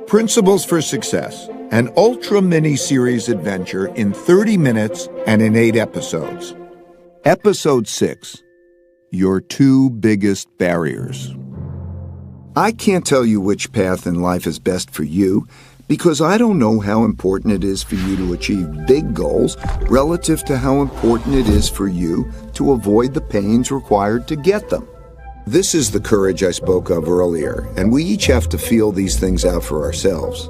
Principles for Success, an ultra mini-series adventure in 30 minutes and in 8 episodes. Episode 6, Your 2 Biggest Barriers. I can't tell you which path in life is best for you because I don't know how important it is for you to achieve big goals relative to how important it is for you to avoid the pains required to get them. This is the courage I spoke of earlier, and we each have to feel these things out for ourselves.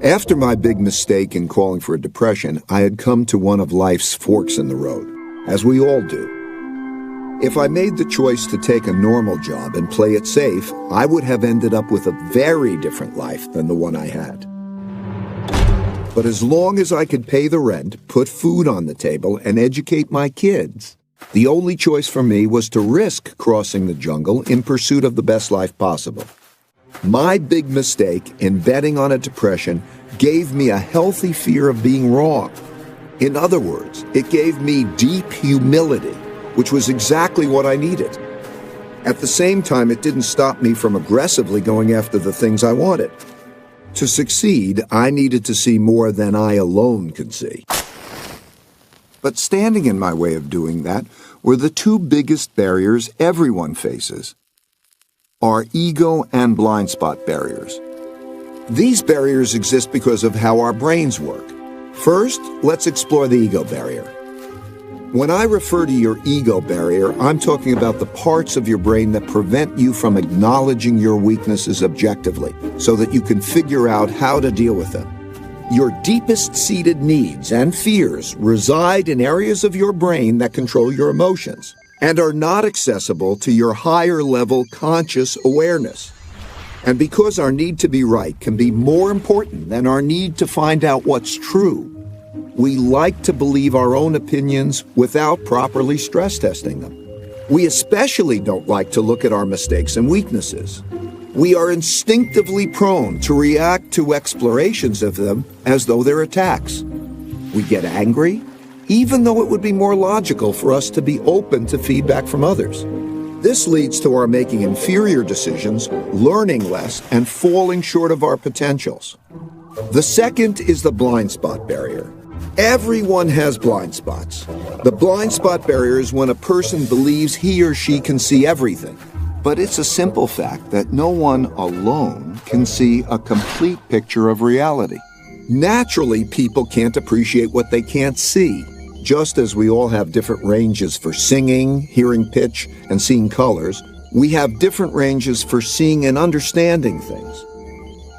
After my big mistake in calling for a depression, I had come to one of life's forks in the road, as we all do. If I made the choice to take a normal job and play it safe, I would have ended up with a very different life than the one I had. But as long as I could pay the rent, put food on the table, and educate my kids, the only choice for me was to risk crossing the jungle in pursuit of the best life possible. My big mistake in betting on a depression gave me a healthy fear of being wrong. In other words, it gave me deep humility, which was exactly what I needed. At the same time, it didn't stop me from aggressively going after the things I wanted. To succeed, I needed to see more than I alone could see. But standing in my way of doing that were the 2 biggest barriers everyone faces: our ego and blind spot barriers. These barriers exist because of how our brains work. First, let's explore the ego barrier. When I refer to your ego barrier, I'm talking about the parts of your brain that prevent you from acknowledging your weaknesses objectively so that you can figure out how to deal with them. Your deepest-seated needs and fears reside in areas of your brain that control your emotions and are not accessible to your higher-level conscious awareness. And because our need to be right can be more important than our need to find out what's true, we like to believe our own opinions without properly stress testing them. We especially don't like to look at our mistakes and weaknesses. We are instinctively prone to react to explorations of them as though they're attacks. We get angry, even though it would be more logical for us to be open to feedback from others. This leads to our making inferior decisions, learning less, and falling short of our potentials. The second is the blind spot barrier. Everyone has blind spots. The blind spot barrier is when a person believes he or she can see everything. But it's a simple fact that no one alone can see a complete picture of reality. Naturally, people can't appreciate what they can't see, just as we all have different ranges for singing, hearing pitch, and seeing colors. We have different ranges for seeing and understanding things.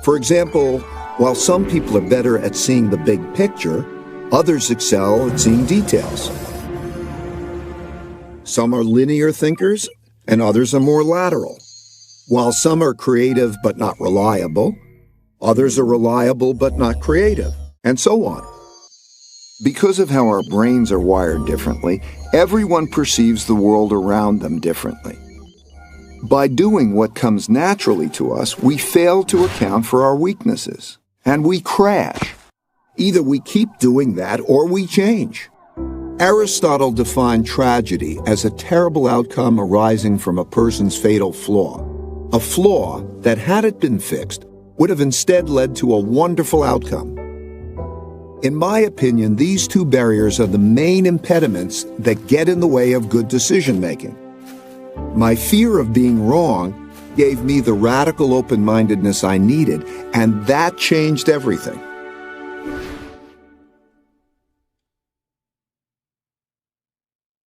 For example, while some people are better at seeing the big picture, others excel at seeing details. Some are linear thinkers, and others are more lateral. While some are creative but not reliable, others are reliable but not creative, and so on. Because of how our brains are wired differently, everyone perceives the world around them differently. By doing what comes naturally to us, we fail to account for our weaknesses, and we crash. Either we keep doing that or we change. Aristotle defined tragedy as a terrible outcome arising from a person's fatal flaw. A flaw that, had it been fixed, would have instead led to a wonderful outcome. In my opinion, these 2 barriers are the main impediments that get in the way of good decision-making. My fear of being wrong gave me the radical open-mindedness I needed, and that changed everything.